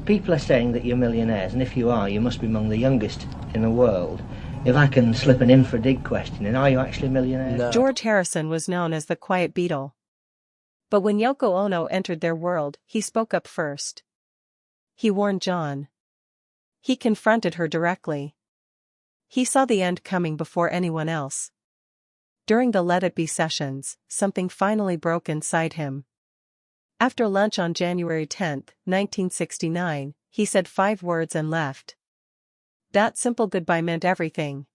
People are saying that you're millionaires, and if you are, you must be among the youngest in the world. If I can slip an infra-dig question in, are you actually millionaires? No. George Harrison was known as the quiet Beatle. But when Yoko Ono entered their world, he spoke up first. He warned John. He confronted her directly. He saw the end coming before anyone else. During the Let It Be sessions, something finally broke inside him. After lunch on January 10, 1969, he said 5 words and left. That simple goodbye meant everything.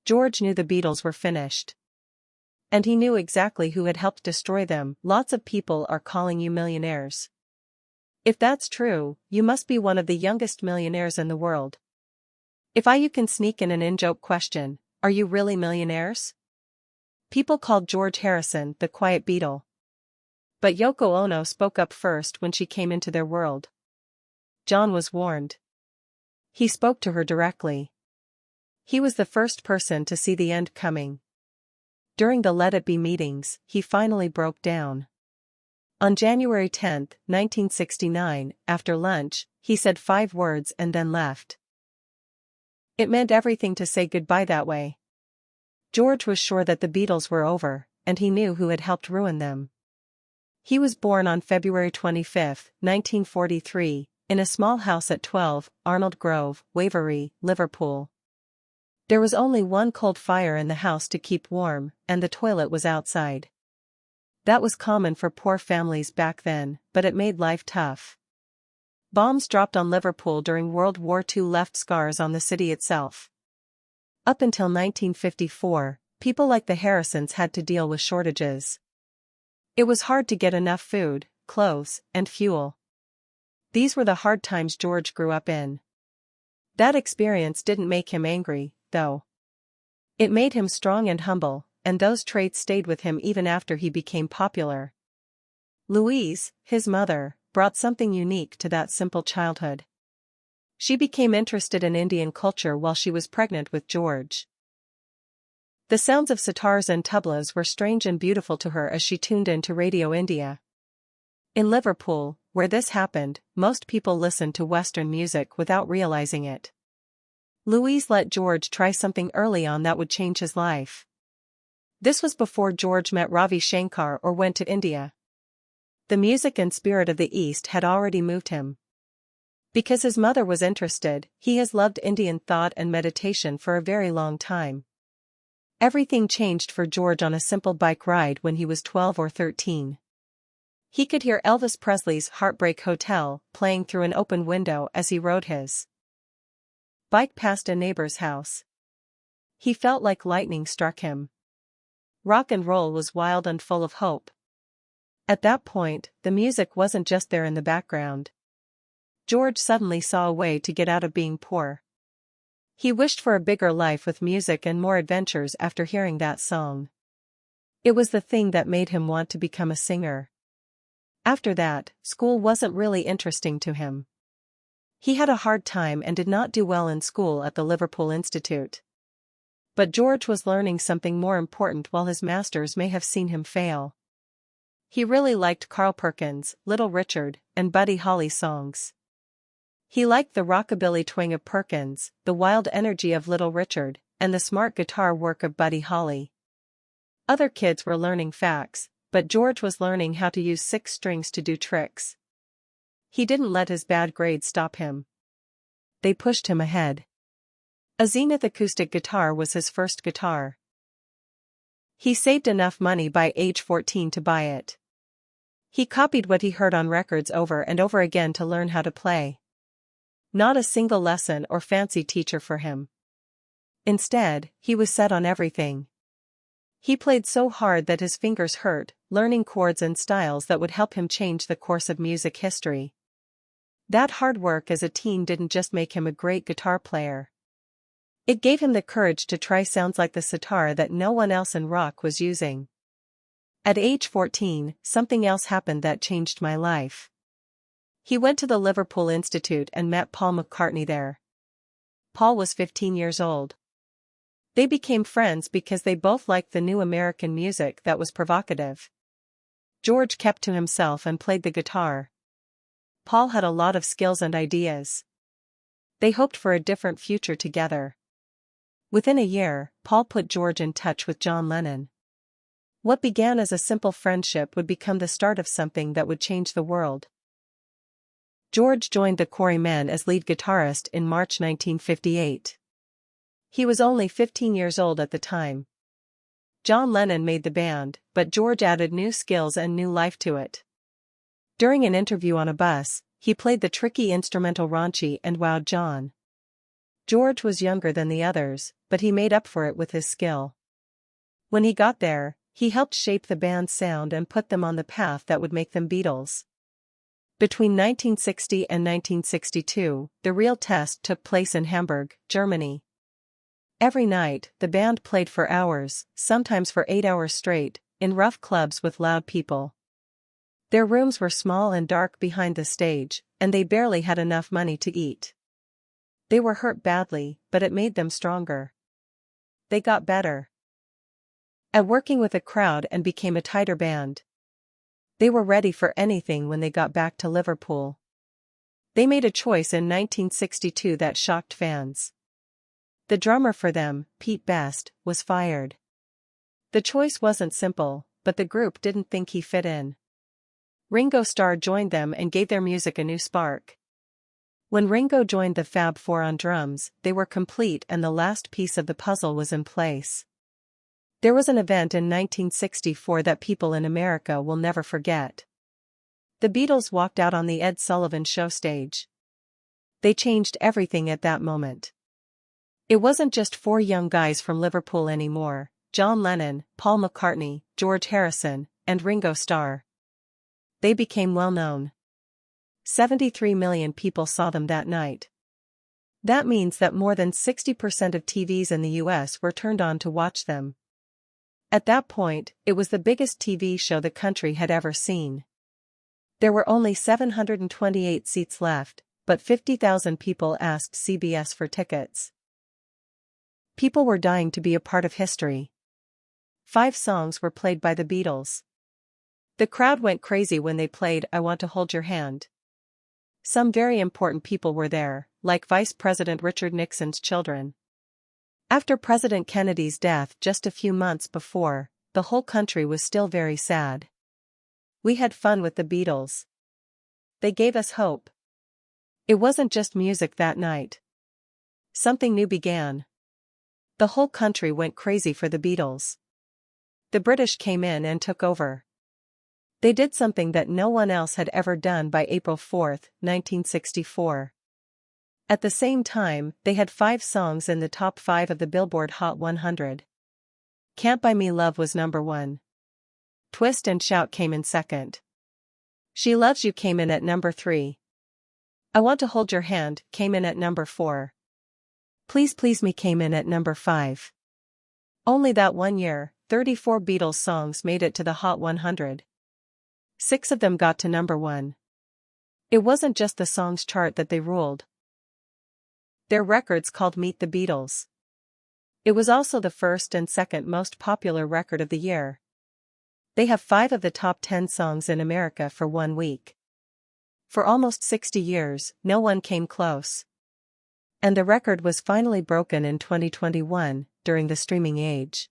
George knew the Beatles were finished. And he knew exactly who had helped destroy them. Lots of people are calling you millionaires. If that's true, you must be one of the youngest millionaires in the world. If you can sneak in an in-joke question, are you really millionaires? People called George Harrison the quiet Beatle. But Yoko Ono spoke up first when she came into their world. John was warned. He spoke to her directly. He was the first person to see the end coming. During the Let It Be meetings, he finally broke down. On January 10, 1969, after lunch, he said 5 words and then left. It meant everything to say goodbye that way. George was sure that the Beatles were over, and he knew who had helped ruin them. He was born on February 25, 1943, in a small house at 12, Arnold Grove, Waverley, Liverpool. There was only one cold fire in the house to keep warm, and the toilet was outside. That was common for poor families back then, but it made life tough. Bombs dropped on Liverpool during World War II left scars on the city itself. Up until 1954, people like the Harrisons had to deal with shortages. It was hard to get enough food, clothes, and fuel. These were the hard times George grew up in. That experience didn't make him angry, though. It made him strong and humble, and those traits stayed with him even after he became popular. Louise, his mother, brought something unique to that simple childhood. She became interested in Indian culture while she was pregnant with George. The sounds of sitars and tablas were strange and beautiful to her as she tuned into Radio India. In Liverpool, where this happened, most people listened to Western music without realizing it. Louise let George try something early on that would change his life. This was before George met Ravi Shankar or went to India. The music and spirit of the East had already moved him. Because his mother was interested, he has loved Indian thought and meditation for a very long time. Everything changed for George on a simple bike ride when he was 12 or 13. He could hear Elvis Presley's Heartbreak Hotel playing through an open window as he rode his bike past a neighbor's house. He felt like lightning struck him. Rock and roll was wild and full of hope. At that point, the music wasn't just there in the background. George suddenly saw a way to get out of being poor. He wished for a bigger life with music and more adventures after hearing that song. It was the thing that made him want to become a singer. After that, school wasn't really interesting to him. He had a hard time and did not do well in school at the Liverpool Institute. But George was learning something more important while his masters may have seen him fail. He really liked Carl Perkins, Little Richard, and Buddy Holly songs. He liked the rockabilly twang of Perkins, the wild energy of Little Richard, and the smart guitar work of Buddy Holly. Other kids were learning facts, but George was learning how to use 6 strings to do tricks. He didn't let his bad grades stop him. They pushed him ahead. A Zenith acoustic guitar was his first guitar. He saved enough money by age 14 to buy it. He copied what he heard on records over and over again to learn how to play. Not a single lesson or fancy teacher for him. Instead, he was set on everything. He played so hard that his fingers hurt, learning chords and styles that would help him change the course of music history. That hard work as a teen didn't just make him a great guitar player. It gave him the courage to try sounds like the sitar that no one else in rock was using. At age 14, something else happened that changed my life. He went to the Liverpool Institute and met Paul McCartney there. Paul was 15 years old. They became friends because they both liked the new American music that was provocative. George kept to himself and played the guitar. Paul had a lot of skills and ideas. They hoped for a different future together. Within a year, Paul put George in touch with John Lennon. What began as a simple friendship would become the start of something that would change the world. George joined the Quarrymen as lead guitarist in March 1958. He was only 15 years old at the time. John Lennon made the band, but George added new skills and new life to it. During an interview on a bus, he played the tricky instrumental Raunchy and wowed John. George was younger than the others, but he made up for it with his skill. When he got there, he helped shape the band's sound and put them on the path that would make them Beatles. Between 1960 and 1962, the real test took place in Hamburg, Germany. Every night, the band played for hours, sometimes for 8 hours straight, in rough clubs with loud people. Their rooms were small and dark behind the stage, and they barely had enough money to eat. They were hurt badly, but it made them stronger. They got better at working with a crowd and became a tighter band. They were ready for anything when they got back to Liverpool. They made a choice in 1962 that shocked fans. The drummer for them, Pete Best, was fired. The choice wasn't simple, but the group didn't think he fit in. Ringo Starr joined them and gave their music a new spark. When Ringo joined the Fab Four on drums, they were complete and the last piece of the puzzle was in place. There was an event in 1964 that people in America will never forget. The Beatles walked out on the Ed Sullivan Show stage. They changed everything at that moment. It wasn't just four young guys from Liverpool anymore: John Lennon, Paul McCartney, George Harrison, and Ringo Starr. They became well known. 73 million people saw them that night. That means that more than 60% of TVs in the US were turned on to watch them. At that point, it was the biggest TV show the country had ever seen. There were only 728 seats left, but 50,000 people asked CBS for tickets. People were dying to be a part of history. 5 songs were played by the Beatles. The crowd went crazy when they played "I Want to Hold Your Hand." Some very important people were there, like Vice President Richard Nixon's children. After President Kennedy's death just a few months before, the whole country was still very sad. We had fun with the Beatles. They gave us hope. It wasn't just music that night. Something new began. The whole country went crazy for the Beatles. The British came in and took over. They did something that no one else had ever done by April 4, 1964. At the same time, they had 5 songs in the top 5 of the Billboard Hot 100. Can't Buy Me Love was number 1. Twist and Shout came in second. She Loves You came in at number 3. I Want to Hold Your Hand came in at number 4. Please Please Me came in at number 5. Only that one year, 34 Beatles songs made it to the Hot 100. 6 of them got to number 1. It wasn't just the songs chart that they ruled. Their records called Meet the Beatles. It was also the first and second most popular record of the year. They have 5 of the top 10 songs in America for 1 week. For almost 60 years, no one came close. And the record was finally broken in 2021, during the streaming age.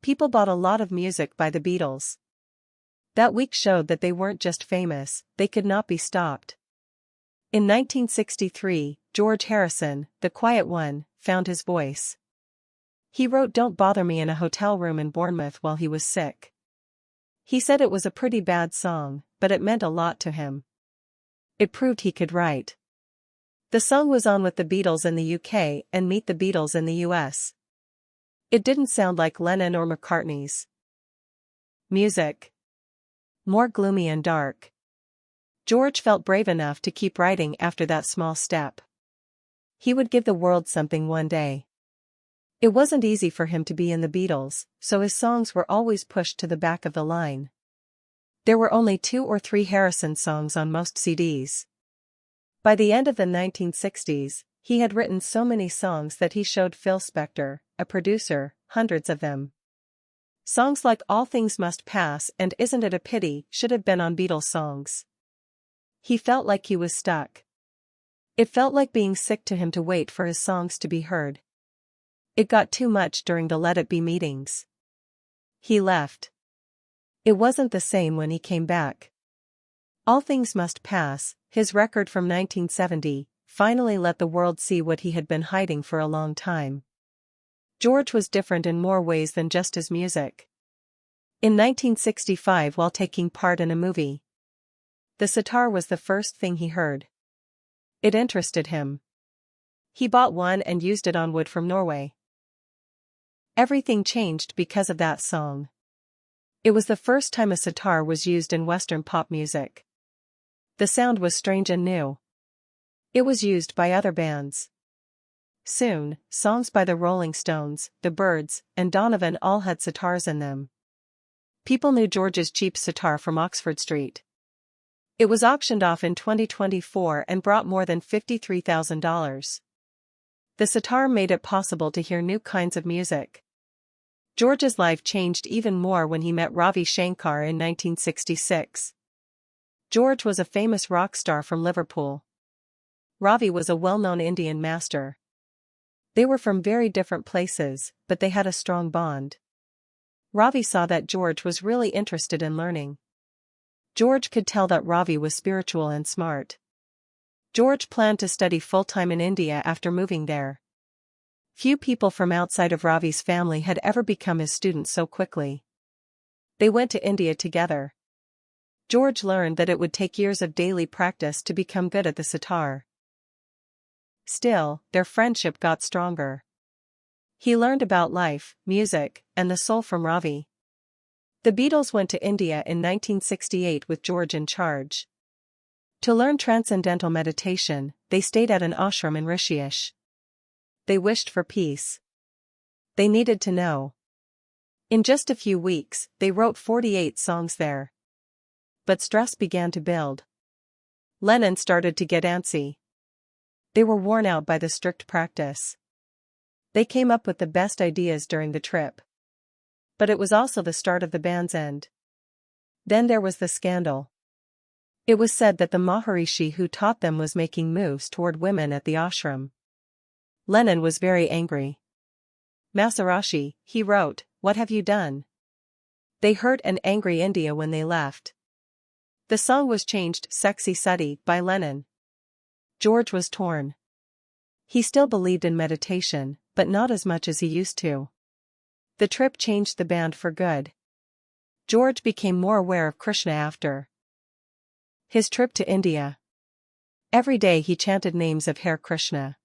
People bought a lot of music by the Beatles. That week showed that they weren't just famous, they could not be stopped. In 1963, George Harrison, the quiet one, found his voice. He wrote "Don't Bother Me" in a hotel room in Bournemouth while he was sick. He said it was a pretty bad song, but it meant a lot to him. It proved he could write. The song was on with the Beatles in the UK and Meet the Beatles in the US. It didn't sound like Lennon or McCartney's music. More gloomy and dark. George felt brave enough to keep writing after that small step. He would give the world something one day. It wasn't easy for him to be in the Beatles, so his songs were always pushed to the back of the line. There were only 2 or 3 Harrison songs on most CDs. By the end of the 1960s, he had written so many songs that he showed Phil Spector, a producer, hundreds of them. Songs like All Things Must Pass and Isn't It a Pity should have been on Beatles songs. He felt like he was stuck. It felt like being sick to him to wait for his songs to be heard. It got too much during the Let It Be meetings. He left. It wasn't the same when he came back. All Things Must Pass, his record from 1970, finally let the world see what he had been hiding for a long time. George was different in more ways than just his music. In 1965, while taking part in a movie, the sitar was the first thing he heard. It interested him. He bought one and used it on wood from Norway. Everything changed because of that song. It was the first time a sitar was used in Western pop music. The sound was strange and new. It was used by other bands. Soon, songs by the Rolling Stones, the Byrds, and Donovan all had sitars in them. People knew George's cheap sitar from Oxford Street. It was auctioned off in 2024 and brought more than $53,000. The sitar made it possible to hear new kinds of music. George's life changed even more when he met Ravi Shankar in 1966. George was a famous rock star from Liverpool. Ravi was a well-known Indian master. They were from very different places, but they had a strong bond. Ravi saw that George was really interested in learning. George could tell that Ravi was spiritual and smart. George planned to study full-time in India after moving there. Few people from outside of Ravi's family had ever become his students so quickly. They went to India together. George learned that it would take years of daily practice to become good at the sitar. Still, their friendship got stronger. He learned about life, music, and the soul from Ravi. The Beatles went to India in 1968 with George in charge. To learn transcendental meditation, they stayed at an ashram in Rishikesh. They wished for peace. They needed to know. In just a few weeks, they wrote 48 songs there. But stress began to build. Lennon started to get antsy. They were worn out by the strict practice. They came up with the best ideas during the trip. But it was also the start of the band's end. Then there was the scandal. It was said that the Maharishi who taught them was making moves toward women at the ashram. Lennon was very angry. "Masarashi," he wrote, "what have you done?" They hurt and angry India when they left. The song was changed Sexy Suddy by Lennon. George was torn. He still believed in meditation, but not as much as he used to. The trip changed the band for good. George became more aware of Krishna after his trip to India. Every day he chanted names of Hare Krishna.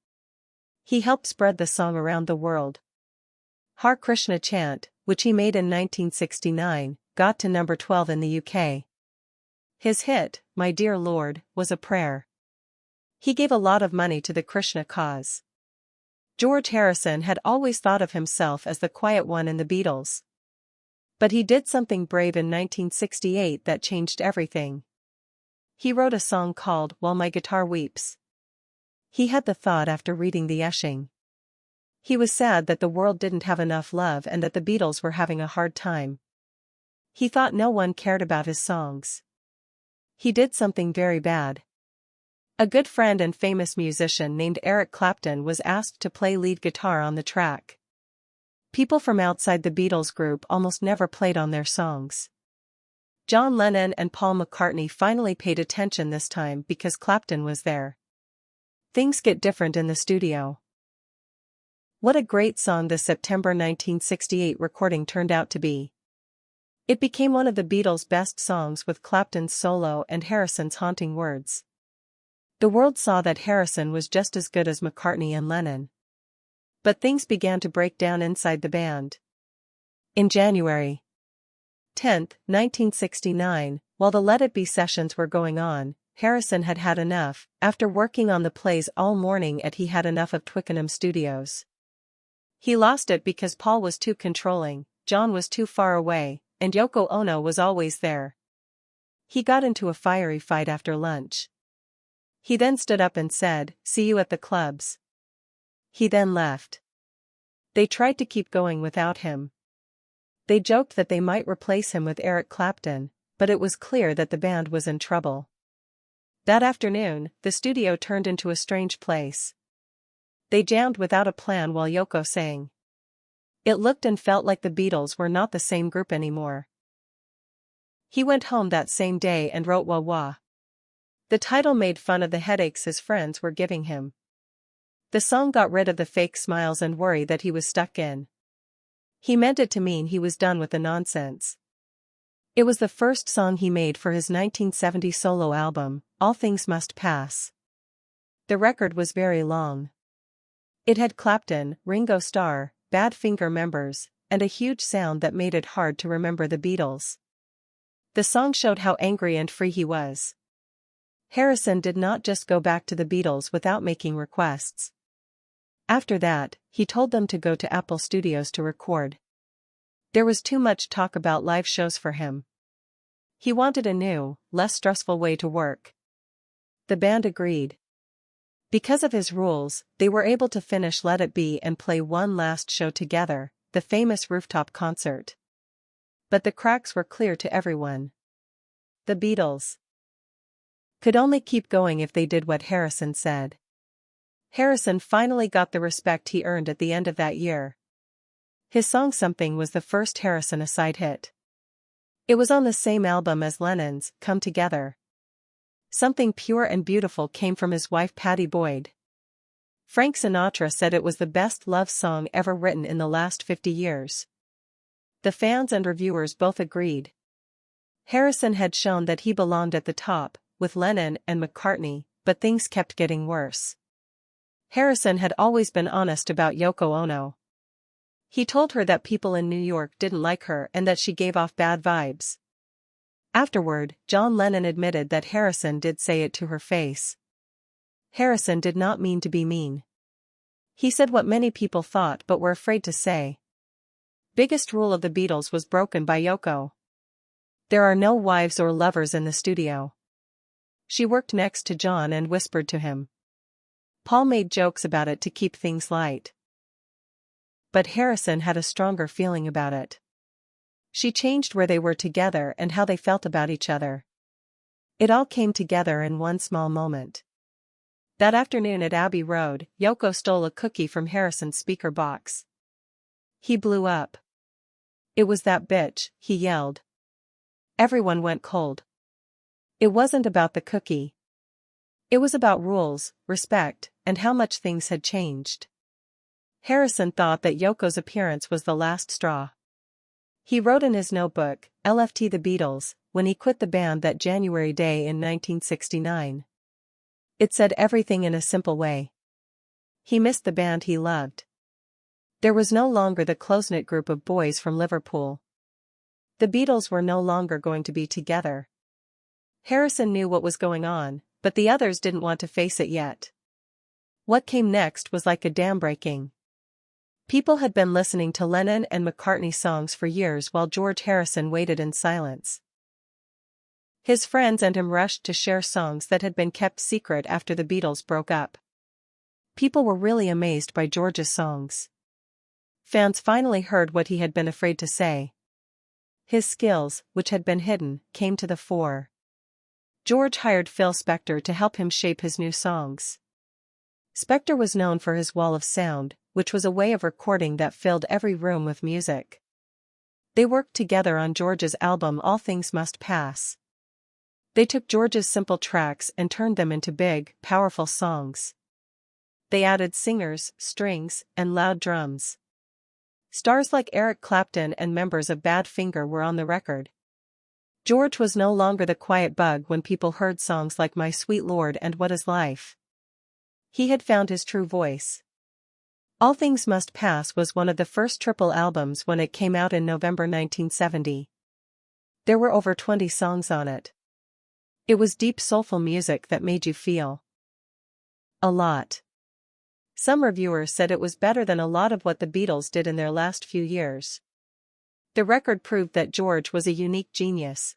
He helped spread the song around the world. Hare Krishna chant, which he made in 1969, got to number 12 in the UK. His hit, My Dear Lord, was a prayer. He gave a lot of money to the Krishna cause. George Harrison had always thought of himself as the quiet one in the Beatles. But he did something brave in 1968 that changed everything. He wrote a song called While My Guitar Weeps. He had the thought after reading the etching. He was sad that the world didn't have enough love and that the Beatles were having a hard time. He thought no one cared about his songs. He did something very bad. A good friend and famous musician named Eric Clapton was asked to play lead guitar on the track. People from outside the Beatles group almost never played on their songs. John Lennon and Paul McCartney finally paid attention this time because Clapton was there. Things get different in the studio. What a great song the September 1968 recording turned out to be. It became one of the Beatles' best songs with Clapton's solo and Harrison's haunting words. The world saw that Harrison was just as good as McCartney and Lennon. But things began to break down inside the band. In January 10, 1969, while the Let It Be sessions were going on, Harrison had had enough. After working on the plays all morning He had enough of Twickenham Studios. He lost it because Paul was too controlling, John was too far away, and Yoko Ono was always there. He got into a fiery fight after lunch. He then stood up and said, "See you at the clubs." He then left. They tried to keep going without him. They joked that they might replace him with Eric Clapton, but it was clear that the band was in trouble. That afternoon, the studio turned into a strange place. They jammed without a plan while Yoko sang. It looked and felt like the Beatles were not the same group anymore. He went home that same day and wrote Wah Wah. The title made fun of the headaches his friends were giving him. The song got rid of the fake smiles and worry that he was stuck in. He meant it to mean he was done with the nonsense. It was the first song he made for his 1970 solo album, All Things Must Pass. The record was very long. It had Clapton, Ringo Starr, Badfinger members, and a huge sound that made it hard to remember the Beatles. The song showed how angry and free he was. Harrison did not just go back to the Beatles without making requests. After that, he told them to go to Apple Studios to record. There was too much talk about live shows for him. He wanted a new, less stressful way to work. The band agreed. Because of his rules, they were able to finish Let It Be and play one last show together, the famous rooftop concert. But the cracks were clear to everyone. The Beatles could only keep going if they did what Harrison said. Harrison finally got the respect he earned at the end of that year. His song Something was the first Harrison A-side hit. It was on the same album as Lennon's Come Together. Something pure and beautiful came from his wife Pattie Boyd. Frank Sinatra said it was the best love song ever written in the last 50 years. The fans and reviewers both agreed. Harrison had shown that he belonged at the top, with Lennon and McCartney, but things kept getting worse. Harrison had always been honest about Yoko Ono. He told her that people in New York didn't like her and that she gave off bad vibes. Afterward, John Lennon admitted that Harrison did say it to her face. Harrison did not mean to be mean. He said what many people thought but were afraid to say. Biggest rule of the Beatles was broken by Yoko. There are no wives or lovers in the studio. She worked next to John and whispered to him. Paul made jokes about it to keep things light. But Harrison had a stronger feeling about it. She changed where they were together and how they felt about each other. It all came together in one small moment. That afternoon at Abbey Road, Yoko stole a cookie from Harrison's speaker box. He blew up. It was that bitch, he yelled. Everyone went cold. It wasn't about the cookie. It was about rules, respect, and how much things had changed. Harrison thought that Yoko's appearance was the last straw. He wrote in his notebook, LFT the Beatles, when he quit the band that January day in 1969. It said everything in a simple way. He missed the band he loved. There was no longer the close-knit group of boys from Liverpool. The Beatles were no longer going to be together. Harrison knew what was going on, but the others didn't want to face it yet. What came next was like a dam breaking. People had been listening to Lennon and McCartney songs for years while George Harrison waited in silence. His friends and him rushed to share songs that had been kept secret after the Beatles broke up. People were really amazed by George's songs. Fans finally heard what he had been afraid to say. His skills, which had been hidden, came to the fore. George hired Phil Spector to help him shape his new songs. Spector was known for his wall of sound, which was a way of recording that filled every room with music. They worked together on George's album All Things Must Pass. They took George's simple tracks and turned them into big, powerful songs. They added singers, strings, and loud drums. Stars like Eric Clapton and members of Badfinger were on the record. George was no longer the quiet bug when people heard songs like My Sweet Lord and What Is Life. He had found his true voice. All Things Must Pass was one of the first triple albums when it came out in November 1970. There were over 20 songs on it. It was deep soulful music that made you feel a lot. Some reviewers said it was better than a lot of what the Beatles did in their last few years. The record proved that George was a unique genius.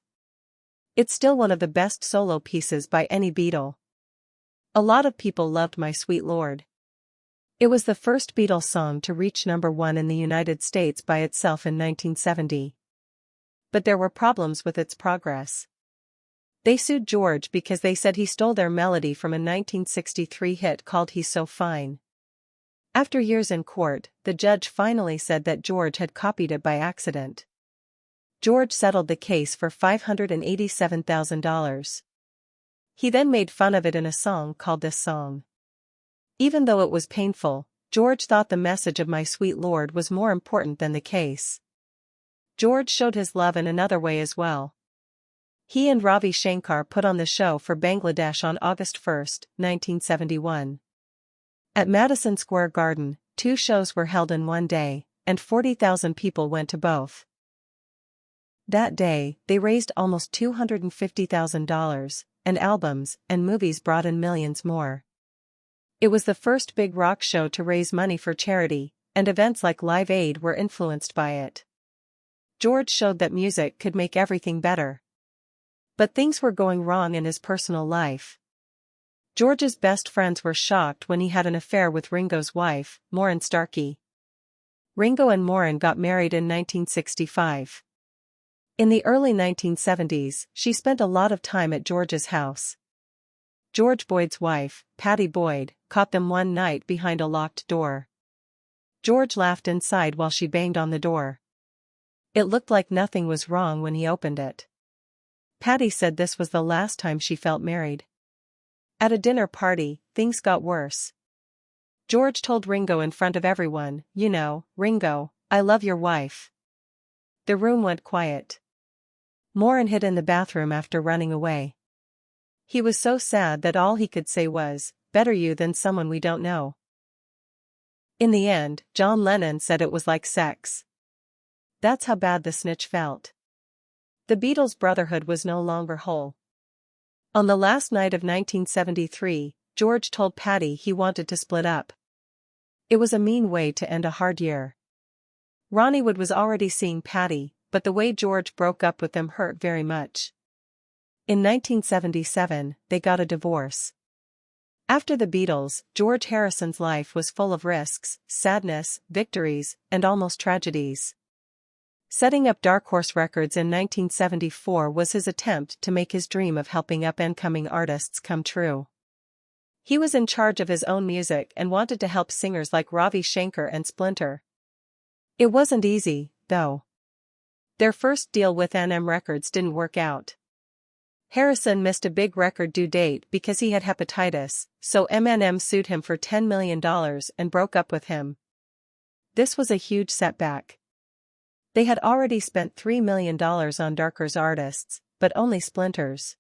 It's still one of the best solo pieces by any Beatle. A lot of people loved My Sweet Lord. It was the first Beatles song to reach #1 in the United States by itself in 1970. But there were problems with its progress. They sued George because they said he stole their melody from a 1963 hit called He's So Fine. After years in court, the judge finally said that George had copied it by accident. George settled the case for $587,000. He then made fun of it in a song called This Song. Even though it was painful, George thought the message of My Sweet Lord was more important than the case. George showed his love in another way as well. He and Ravi Shankar put on the show for Bangladesh on August 1, 1971. At Madison Square Garden, 2 shows were held in one day, and 40,000 people went to both. That day, they raised almost $250,000, and albums and movies brought in millions more. It was the first big rock show to raise money for charity, and events like Live Aid were influenced by it. George showed that music could make everything better. But things were going wrong in his personal life. George's best friends were shocked when he had an affair with Ringo's wife, Maureen Starkey. Ringo and Maureen got married in 1965. In the early 1970s, she spent a lot of time at George's house. George Boyd's wife, Pattie Boyd, caught them one night behind a locked door. George laughed inside while she banged on the door. It looked like nothing was wrong when he opened it. Pattie said this was the last time she felt married. At a dinner party, things got worse. George told Ringo in front of everyone, "You know, Ringo, I love your wife." The room went quiet. Maureen hid in the bathroom after running away. He was so sad that all he could say was, "Better you than someone we don't know." In the end, John Lennon said it was like sex. That's how bad the snitch felt. The Beatles' brotherhood was no longer whole. On the last night of 1973, George told Pattie he wanted to split up. It was a mean way to end a hard year. Ronnie Wood was already seeing Pattie, but the way George broke up with them hurt very much. In 1977, they got a divorce. After the Beatles, George Harrison's life was full of risks, sadness, victories, and almost tragedies. Setting up Dark Horse Records in 1974 was his attempt to make his dream of helping up-and-coming artists come true. He was in charge of his own music and wanted to help singers like Ravi Shankar and Splinter. It wasn't easy, though. Their first deal with NM Records didn't work out. Harrison missed a big record due date because he had hepatitis, so M&M sued him for $10 million and broke up with him. This was a huge setback. They had already spent $3 million on Dark Horse artists, but only Splinters.